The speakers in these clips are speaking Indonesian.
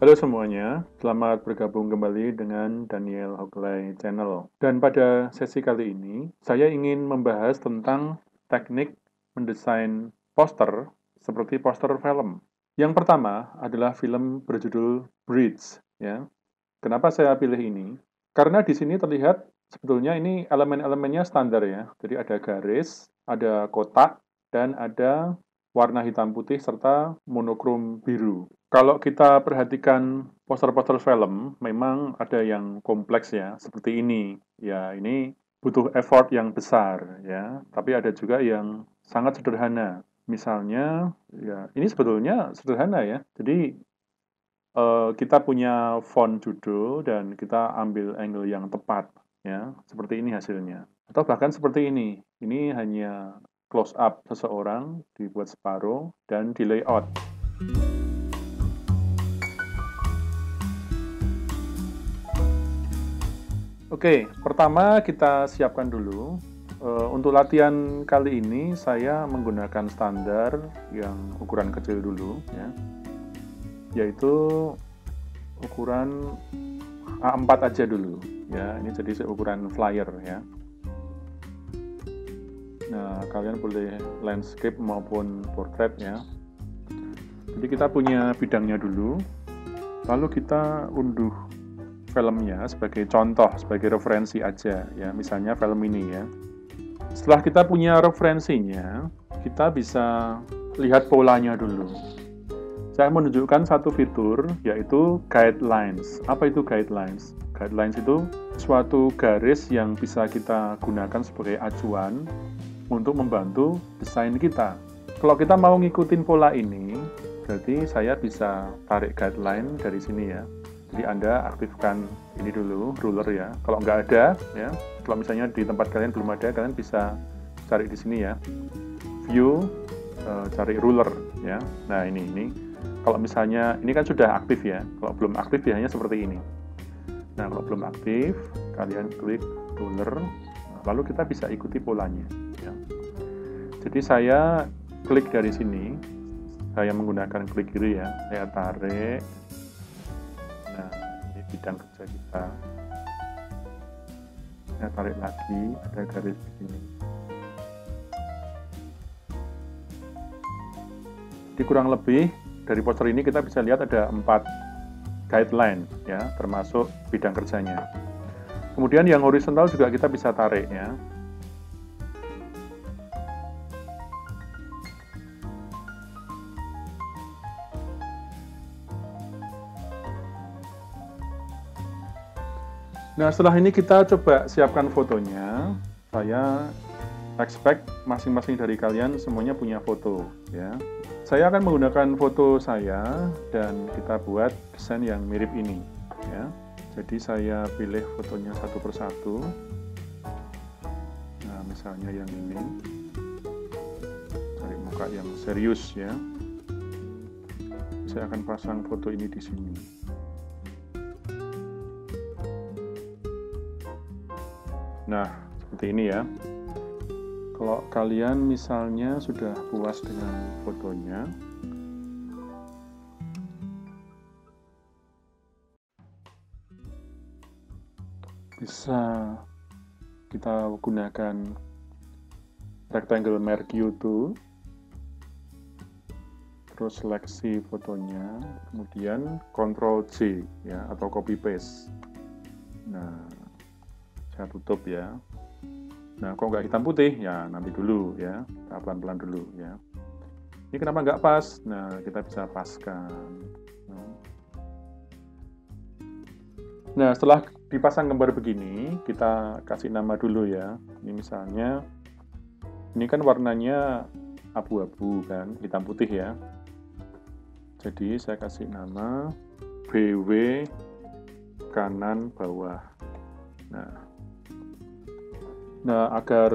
Halo semuanya, selamat bergabung kembali dengan Daniel Hogley Channel. Dan pada sesi kali ini, saya ingin membahas tentang teknik mendesain poster seperti poster film. Yang pertama adalah film berjudul Bridge. Ya. Kenapa saya pilih ini? Karena di sini terlihat sebetulnya ini elemen-elemennya standar ya. Jadi ada garis, ada kotak, dan ada warna hitam putih serta monokrom biru. Kalau kita perhatikan poster-poster film, memang ada yang kompleks ya, seperti ini. Ya, ini butuh effort yang besar ya, tapi ada juga yang sangat sederhana. Misalnya, ya ini sebetulnya sederhana ya. Jadi kita punya font judul dan kita ambil angle yang tepat ya, seperti ini hasilnya. Atau bahkan seperti ini. Ini hanya close up seseorang, dibuat separuh dan di layout. Oke, pertama kita siapkan dulu. Untuk latihan kali ini saya menggunakan standar yang ukuran kecil dulu ya, yaitu ukuran A4 aja dulu ya. Ini jadi ukuran flyer ya. Nah, kalian boleh landscape maupun portrait ya. Jadi kita punya bidangnya dulu, lalu kita unduh filmnya sebagai contoh, sebagai referensi aja ya. Misalnya film ini ya. Setelah kita punya referensinya, kita bisa lihat polanya dulu. Saya menunjukkan satu fitur, yaitu guidelines. Apa itu guidelines? Guidelines itu suatu garis yang bisa kita gunakan sebagai acuan untuk membantu desain kita. Kalau kita mau ngikutin pola ini, berarti saya bisa tarik guideline dari sini ya. Jadi Anda aktifkan ini dulu, ruler ya. Kalau nggak ada, ya, kalau misalnya di tempat kalian belum ada, kalian bisa cari di sini ya. View, cari ruler ya. Nah ini. Kalau misalnya ini kan sudah aktif ya. Kalau belum aktif biasanya seperti ini. Nah kalau belum aktif, kalian klik ruler, lalu kita bisa ikuti polanya. Ya. Jadi saya klik dari sini, saya menggunakan klik kiri ya, saya tarik. Nah ini bidang kerja kita. Saya tarik lagi, ada garis di sini. Jadi kurang lebih dari poster ini kita bisa lihat ada 4 guideline ya, termasuk bidang kerjanya. Kemudian yang horizontal juga kita bisa tarik ya. Nah, setelah ini kita coba siapkan fotonya. Saya expect masing-masing dari kalian semuanya punya foto ya. Saya akan menggunakan foto saya dan kita buat desain yang mirip ini ya. Jadi saya pilih fotonya satu persatu. Nah, misalnya yang ini. Cari muka yang serius ya. Saya akan pasang foto ini di sini. Nah, seperti ini ya. Kalau kalian misalnya sudah puas dengan fotonya, bisa kita gunakan rectangle merge tool, terus seleksi fotonya, kemudian Ctrl C ya, atau copy paste. Nah, saya tutup ya. Nah, kok nggak hitam putih? Ya, nanti dulu ya. Kita pelan-pelan dulu ya. Ini kenapa nggak pas? Nah, kita bisa paskan. Nah, setelah dipasang gambar begini, kita kasih nama dulu ya. Ini misalnya, ini kan warnanya abu-abu kan, hitam putih ya. Jadi, saya kasih nama BW kanan bawah. Nah, agar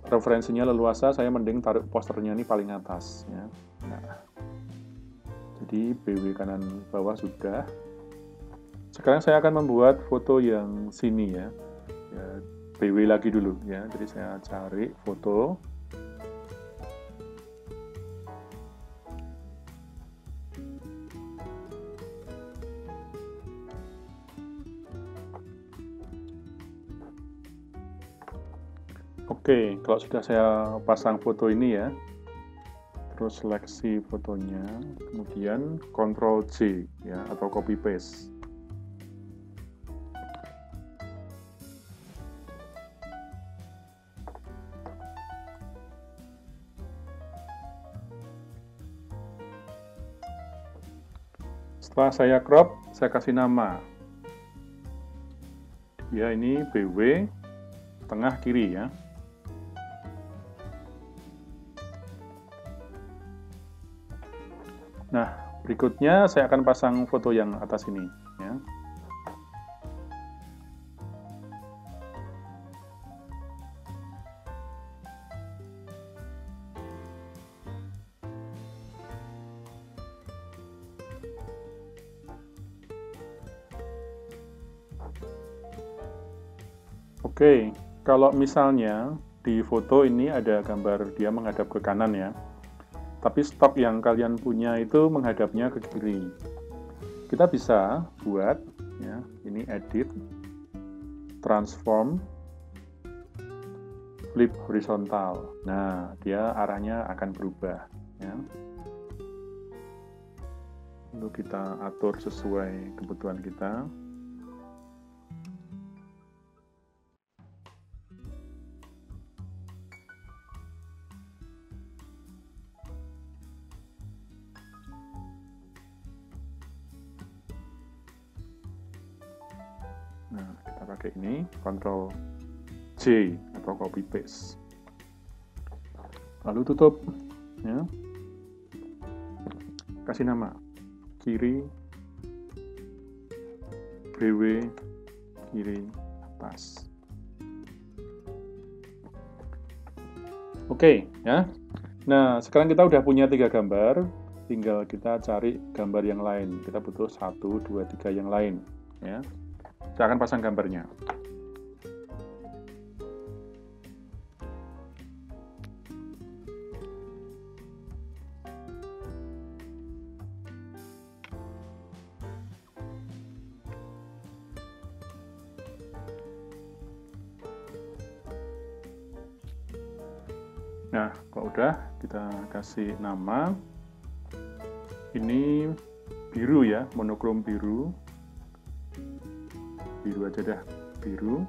referensinya leluasa, saya mending taruh posternya ini paling atas ya. Nah, jadi BW kanan bawah sudah. Sekarang saya akan membuat foto yang sini ya. BW lagi dulu ya. Jadi saya cari foto. Oke, kalau sudah saya pasang foto ini ya, terus seleksi fotonya, kemudian Ctrl J ya, atau copy paste. Setelah saya crop, saya kasih nama. Ya, ini BW tengah kiri ya. Nah, berikutnya saya akan pasang foto yang atas ini ya. Oke, kalau misalnya di foto ini ada gambar dia menghadap ke kanan ya, tapi stok yang kalian punya itu menghadapnya ke kiri. Kita bisa buat ya, ini edit, transform, flip horizontal. Nah, dia arahnya akan berubah ya. Lalu kita atur sesuai kebutuhan kita. Nah, kita pakai ini, Ctrl J atau copy paste. Lalu tutup, ya. Kasih nama, kiri, BW, kiri, atas. Oke, ya. Nah, sekarang kita udah punya 3 gambar, tinggal kita cari gambar yang lain. Kita butuh 1, 2, 3 yang lain, ya. Saya akan pasang gambarnya. Nah, kalau udah, kita kasih nama. Ini biru ya, monokrom biru. Biru aja dah, biru.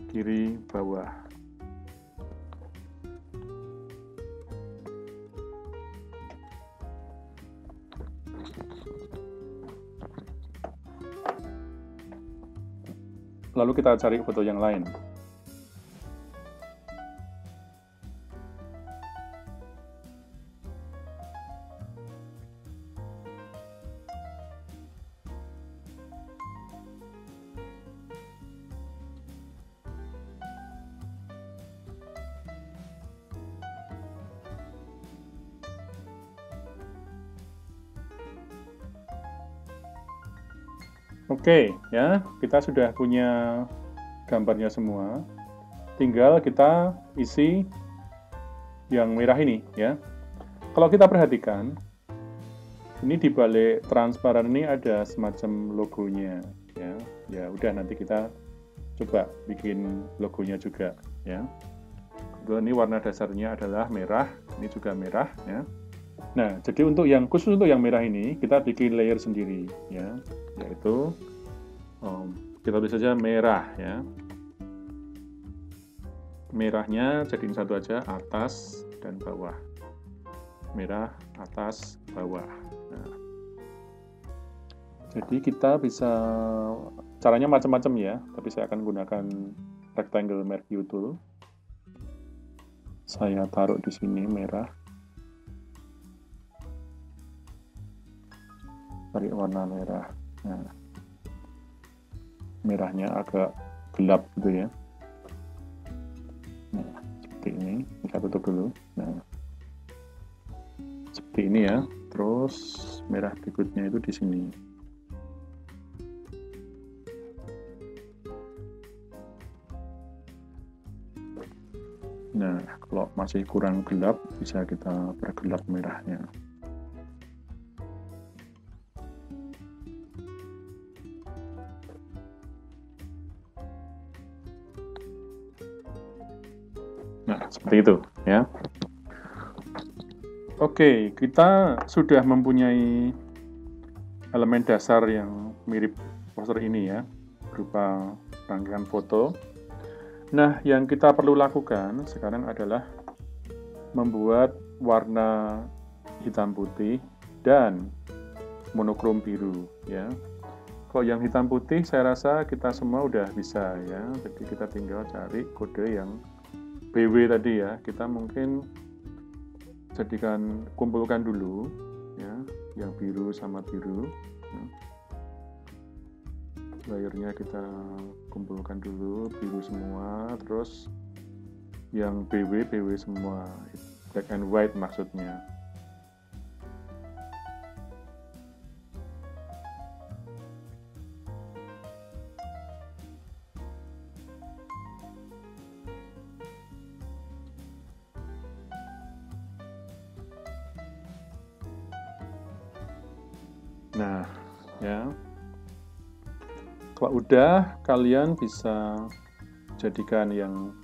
Kiri, bawah. Lalu kita cari foto yang lain. Oke, ya, kita sudah punya gambarnya semua. Tinggal kita isi yang merah ini, ya. Kalau kita perhatikan, ini di balik transparan ini ada semacam logonya, ya. Ya, udah nanti kita coba bikin logonya juga, ya. Kemudian ini warna dasarnya adalah merah, ini juga merah, ya. Nah, jadi khusus untuk yang merah ini kita bikin layer sendiri, ya, yaitu kita tulis saja merah, ya. Merahnya jadiin satu aja, atas dan bawah. Merah, atas, bawah. Nah, jadi kita bisa caranya macam-macam ya, tapi saya akan gunakan rectangle merge tool. Saya taruh di sini merah. Cari warna merah. Nah, merahnya agak gelap gitu ya. Nah, seperti ini. Bisa tutup dulu. Nah, seperti ini ya. Terus merah berikutnya itu di sini. Nah, kalau masih kurang gelap, bisa kita pergelap merahnya. Nah, seperti itu ya. Oke, kita sudah mempunyai elemen dasar yang mirip poster ini ya, berupa rangkaian foto. Nah, yang kita perlu lakukan sekarang adalah membuat warna hitam putih dan monokrom biru ya. Kalau yang hitam putih saya rasa kita semua udah bisa ya. Jadi kita tinggal cari kode yang BW tadi ya. Kita mungkin kumpulkan dulu ya, yang biru sama biru ya. Layernya kita kumpulkan dulu biru semua, terus yang BW semua, black and white maksudnya. Nah, ya. Kalau udah, kalian bisa jadikan yang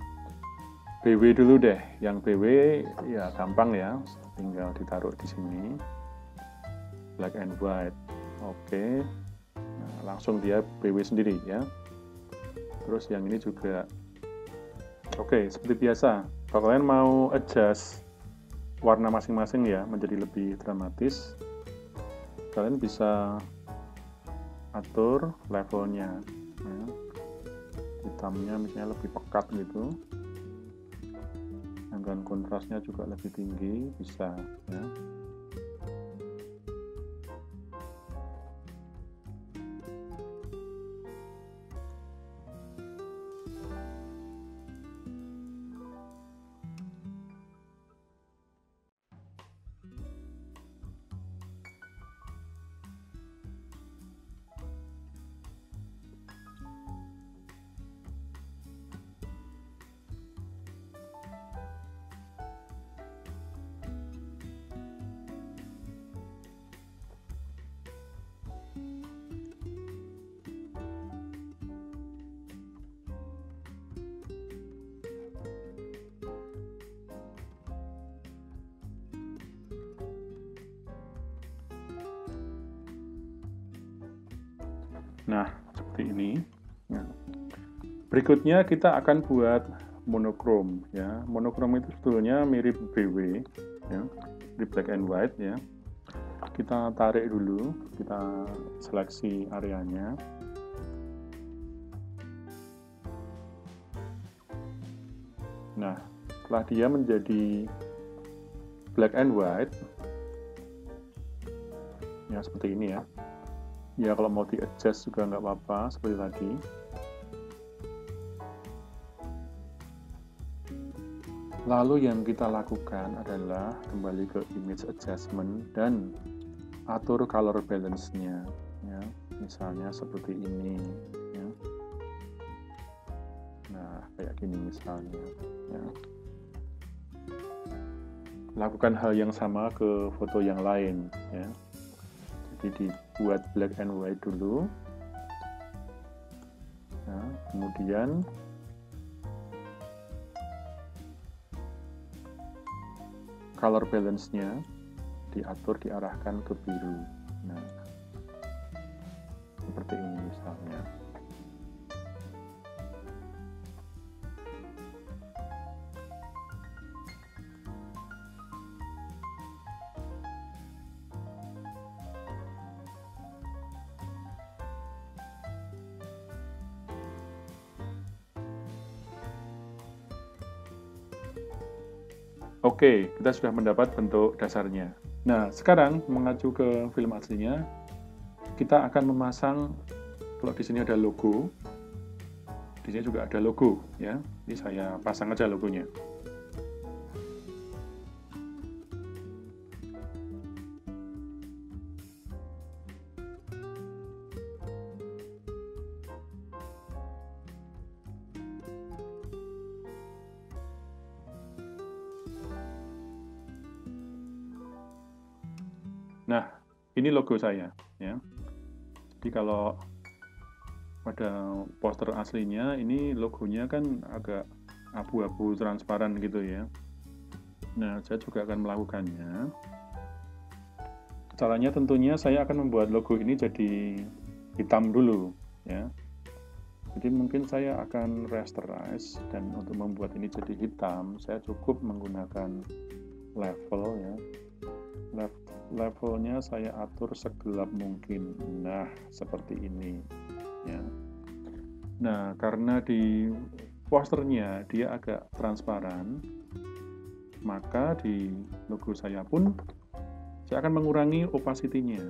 BW dulu deh. Yang BW ya gampang ya, tinggal ditaruh di sini. Black and white. Oke. Nah, langsung dia BW sendiri ya. Terus yang ini juga. Oke, seperti biasa. Kalau kalian mau adjust warna masing-masing ya, menjadi lebih dramatis, kalian bisa atur levelnya ya. Hitamnya misalnya lebih pekat gitu, dan kontrasnya juga lebih tinggi, bisa ya. Nah, seperti ini. Nah, berikutnya kita akan buat monokrom ya. Monokrom itu sebetulnya mirip BW ya, di black and white ya. Kita tarik dulu, kita seleksi areanya. Nah, setelah dia menjadi black and white ya, seperti ini ya. Ya, kalau mau di-adjust juga nggak apa-apa, seperti tadi. Lalu yang kita lakukan adalah kembali ke image adjustment dan atur color balance-nya. Ya. Misalnya seperti ini. Ya. Nah, kayak gini misalnya. Ya. Lakukan hal yang sama ke foto yang lain. Ya. Jadi dibuat black and white dulu, nah, kemudian color balance-nya diatur, diarahkan ke biru. Nah, seperti ini misalnya. Oke, kita sudah mendapat bentuk dasarnya. Nah, sekarang mengacu ke film aslinya, kita akan memasang, kalau di sini ada logo, di sini juga ada logo, ya. Ini saya pasang aja logonya. Nah, ini logo saya, ya. Jadi kalau pada poster aslinya, ini logonya kan agak abu-abu transparan gitu ya. Nah, saya juga akan melakukannya. Caranya tentunya saya akan membuat logo ini jadi hitam dulu ya. Jadi mungkin saya akan rasterize, dan untuk membuat ini jadi hitam, saya cukup menggunakan level ya. Levelnya saya atur segelap mungkin. Nah, seperti ini ya. Nah, karena di posternya dia agak transparan, maka di logo saya pun saya akan mengurangi opacity-nya.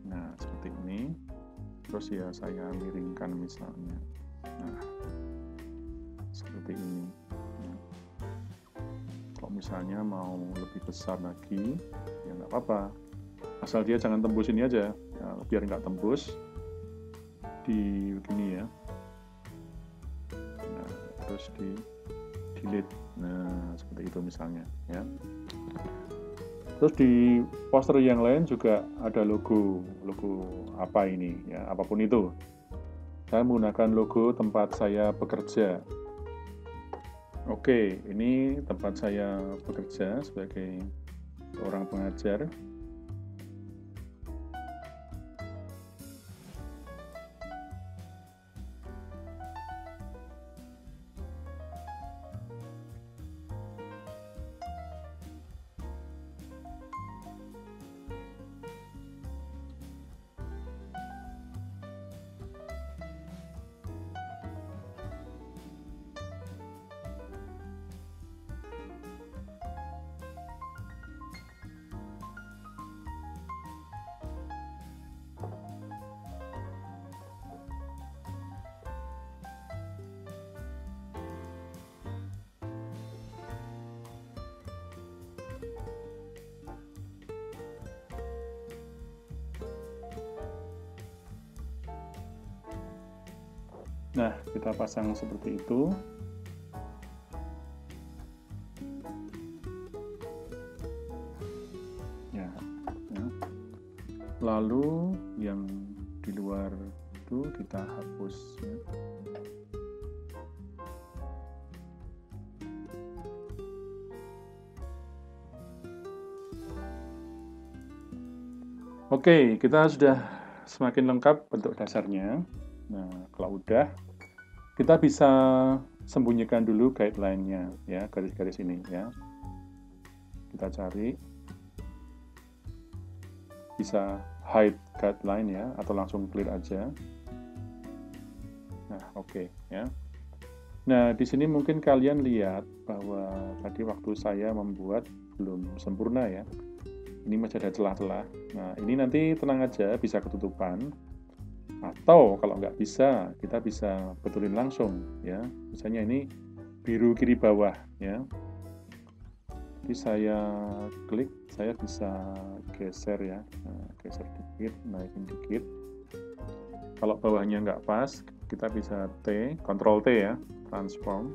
Nah, seperti ini. Terus ya saya miringkan misalnya. Nah, seperti ini. Kalau misalnya mau lebih besar lagi, ya nggak apa-apa. Asal dia jangan tembus ini aja. Ya, biar nggak tembus, di begini ya. Nah, terus di delete. Nah, seperti itu misalnya ya. Terus di poster yang lain juga ada logo apa ini ya, apapun itu. Saya menggunakan logo tempat saya bekerja. Oke, ini tempat saya bekerja sebagai seorang pengajar. Nah, kita pasang seperti itu. Ya. Lalu yang di luar itu kita hapus ya. Oke, kita sudah semakin lengkap bentuk dasarnya. Nah, kalau udah, kita bisa sembunyikan dulu guideline-nya ya, garis-garis ini ya. Kita cari, bisa hide guideline ya, atau langsung clear aja. Nah, oke ya. Nah, di sini mungkin kalian lihat bahwa tadi waktu saya membuat belum sempurna ya. Ini masih ada celah-celah. Nah, ini nanti tenang aja, bisa ketutupan. Atau kalau nggak bisa, kita bisa betulin langsung ya. Misalnya ini biru kiri bawah ya. Jadi saya klik, saya bisa geser ya. Nah, geser dikit, naikin dikit. Kalau bawahnya nggak pas, kita bisa Ctrl T ya, transform.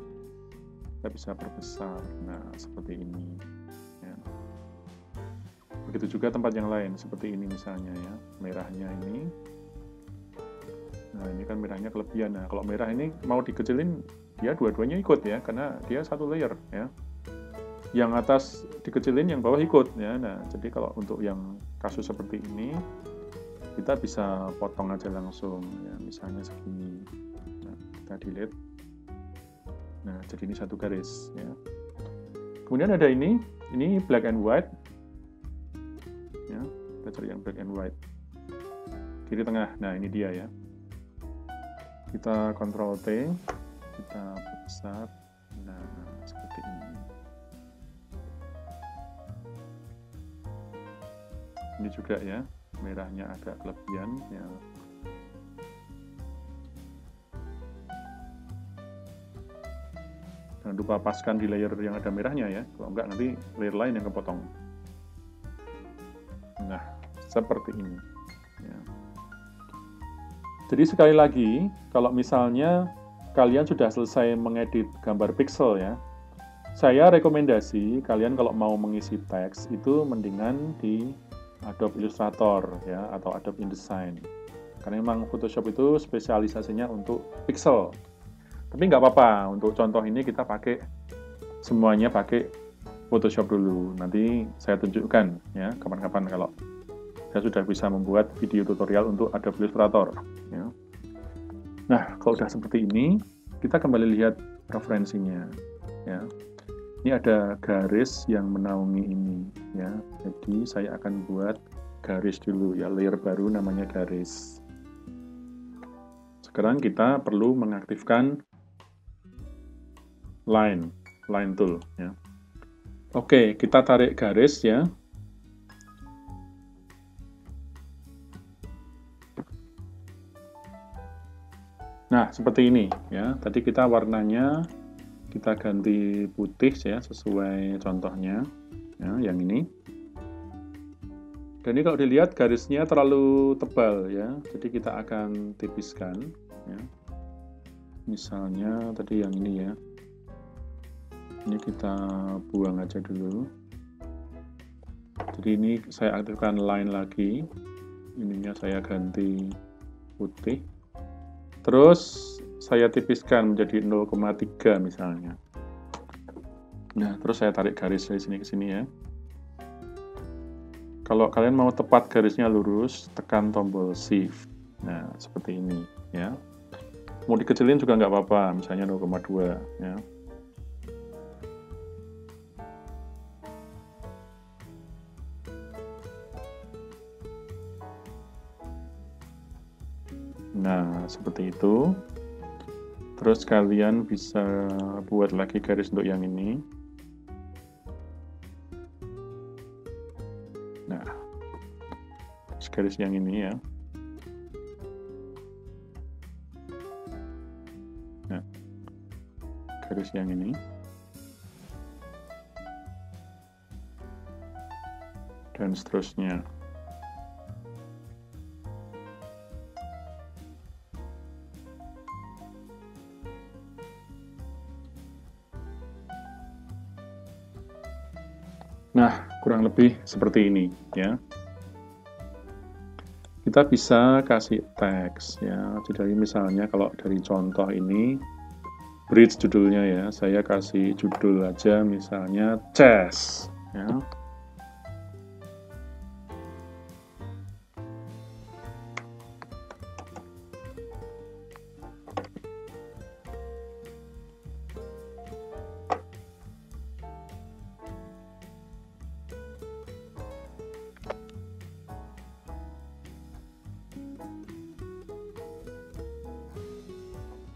Kita bisa perbesar. Nah, seperti ini. Ya. Begitu juga tempat yang lain, seperti ini misalnya ya. Merahnya ini. Nah, ini kan merahnya kelebihan. Nah, kalau merah ini mau dikecilin, dia dua-duanya ikut ya, karena dia satu layer ya. Yang atas dikecilin, yang bawah ikut ya. Nah, jadi kalau untuk yang kasus seperti ini, kita bisa potong aja langsung ya, misalnya segini. Nah, kita delete. Nah, jadi ini satu garis ya. Kemudian ada ini black and white. Ya, kita cari yang black and white. Kiri tengah. Nah, ini dia ya. Kita Ctrl T, kita perbesar. Nah, seperti ini. Ini juga ya, merahnya agak kelebihan ya. Jangan lupa paskan di layer yang ada merahnya ya, kalau enggak nanti layer lain yang kepotong. Nah, seperti ini ya. Jadi sekali lagi, kalau misalnya kalian sudah selesai mengedit gambar pixel ya, saya rekomendasi kalian kalau mau mengisi teks itu mendingan di Adobe Illustrator ya, atau Adobe InDesign. Karena memang Photoshop itu spesialisasinya untuk pixel. Tapi nggak apa-apa, untuk contoh ini kita pakai semuanya pakai Photoshop dulu. Nanti saya tunjukkan ya kapan-kapan kalau saya sudah bisa membuat video tutorial untuk Adobe Illustrator. Ya. Nah, kalau sudah seperti ini, kita kembali lihat referensinya. Ya. Ini ada garis yang menaungi ini. Ya. Jadi saya akan buat garis dulu ya, layer baru namanya garis. Sekarang kita perlu mengaktifkan line tool ya. Oke, kita tarik garis ya. Nah, seperti ini ya. Tadi kita warnanya kita ganti putih ya sesuai contohnya. Ya, yang ini. Dan ini kalau dilihat garisnya terlalu tebal ya. Jadi kita akan tipiskan ya. Misalnya tadi yang ini ya. Ini kita buang aja dulu. Jadi ini saya aktifkan line lagi. Ininya saya ganti putih. Terus saya tipiskan menjadi 0,3 misalnya. Nah, terus saya tarik garis dari sini ke sini ya. Kalau kalian mau tepat garisnya lurus, tekan tombol Shift. Nah, seperti ini ya. Mau dikecilin juga nggak apa-apa, misalnya 0,2 ya. Nah, seperti itu. Terus kalian bisa buat lagi garis untuk yang ini. Nah, garis yang ini ya. Nah, garis yang ini. Dan seterusnya. Nah, kurang lebih seperti ini ya. Kita bisa kasih teks ya. Jadi misalnya kalau dari contoh ini bridge judulnya ya, saya kasih judul aja misalnya chess ya.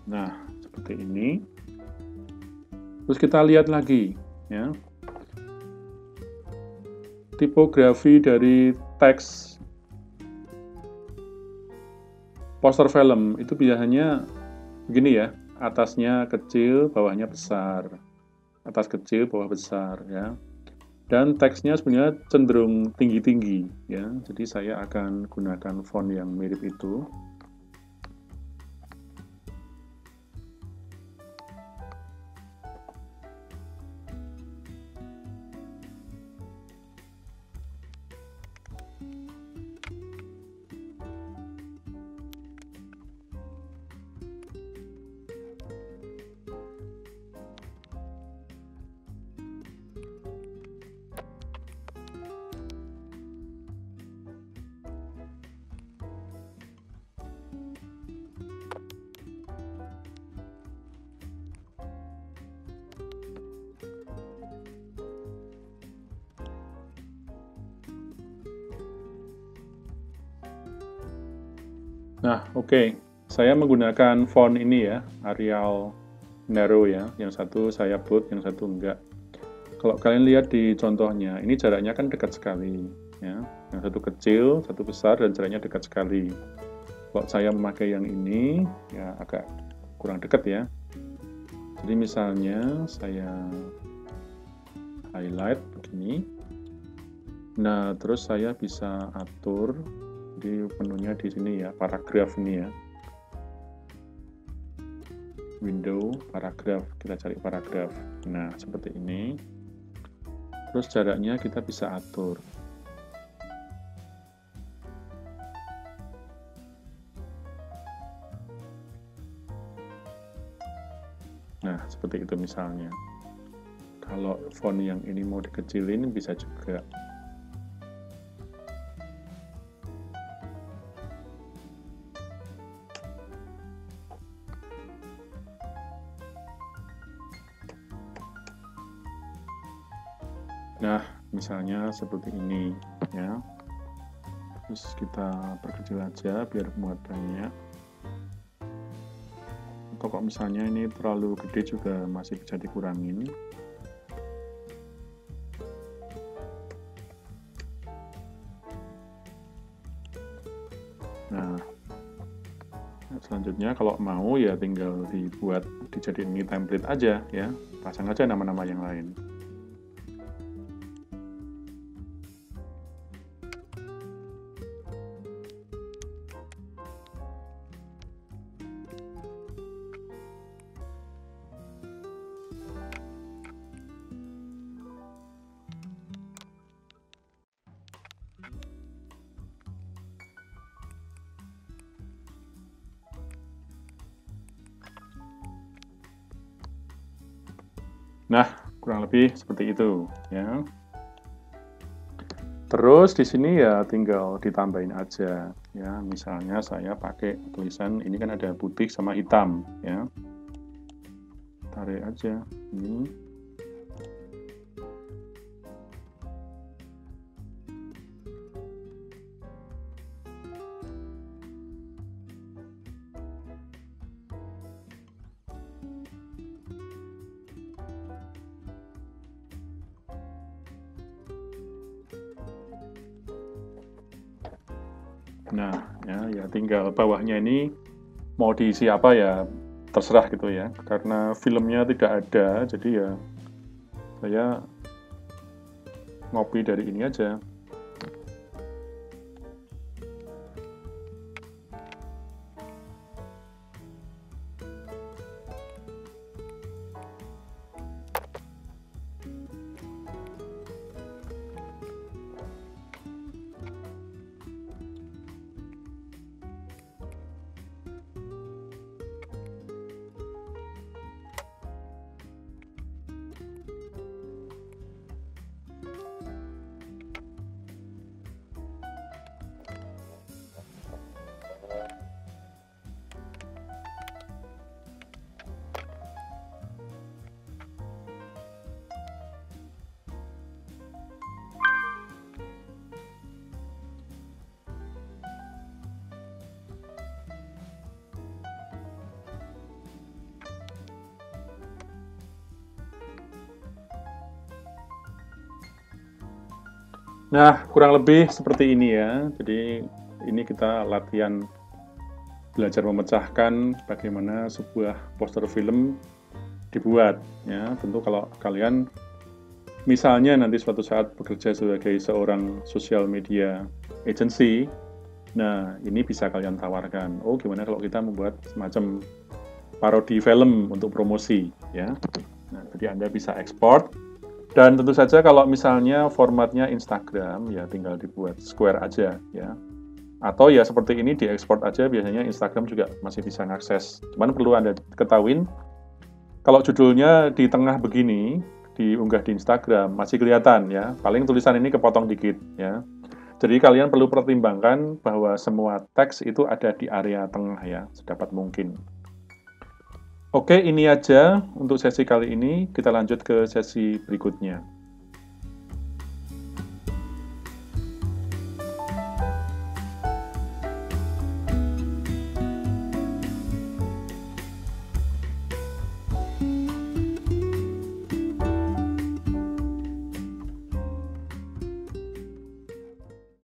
Nah, seperti ini. Terus kita lihat lagi, ya. Tipografi dari teks poster film itu biasanya begini ya, atasnya kecil, bawahnya besar. Atas kecil, bawah besar, ya. Dan teksnya sebenarnya cenderung tinggi-tinggi, ya. Jadi saya akan gunakan font yang mirip itu. Nah, oke. Saya menggunakan font ini ya, Arial Narrow ya. Yang satu saya bold, yang satu enggak. Kalau kalian lihat di contohnya, ini jaraknya kan dekat sekali. Ya. Yang satu kecil, satu besar, dan jaraknya dekat sekali. Kalau saya memakai yang ini, ya agak kurang dekat ya. Jadi misalnya saya highlight begini. Nah, terus saya bisa atur. Jadi menunya di sini ya, paragraf ini ya. Window, paragraf, kita cari paragraf. Nah, seperti ini. Terus jaraknya kita bisa atur. Nah, seperti itu misalnya. Kalau font yang ini mau dikecilin bisa juga. Nah, misalnya seperti ini ya. Terus kita perkecil aja biar muat banyak. Atau kalau misalnya ini terlalu gede juga masih bisa dikurangin. Nah, selanjutnya kalau mau ya tinggal dijadiin ini template aja ya. Pasang aja nama-nama yang lain. Nah, kurang lebih seperti itu ya. Terus di sini ya tinggal ditambahin aja ya. Misalnya saya pakai tulisan ini kan ada putih sama hitam ya. Tarik aja ini. Nah, ya tinggal bawahnya ini mau diisi apa ya terserah gitu ya. Karena filmnya tidak ada, jadi ya saya ngopi dari ini aja. Nah, kurang lebih seperti ini ya. Jadi ini kita latihan belajar memecahkan bagaimana sebuah poster film dibuat ya. Tentu kalau kalian misalnya nanti suatu saat bekerja sebagai seorang social media agency, nah ini bisa kalian tawarkan. Oh, gimana kalau kita membuat semacam parodi film untuk promosi ya. Nah, jadi Anda bisa ekspor. Dan tentu saja kalau misalnya formatnya Instagram, ya tinggal dibuat square aja ya. Atau ya seperti ini diekspor aja, biasanya Instagram juga masih bisa mengakses. Cuman perlu Anda ketahuin, kalau judulnya di tengah begini, diunggah di Instagram, masih kelihatan ya. Paling tulisan ini kepotong dikit ya. Jadi kalian perlu pertimbangkan bahwa semua teks itu ada di area tengah ya, sedapat mungkin. Oke, ini aja untuk sesi kali ini. Kita lanjut ke sesi berikutnya.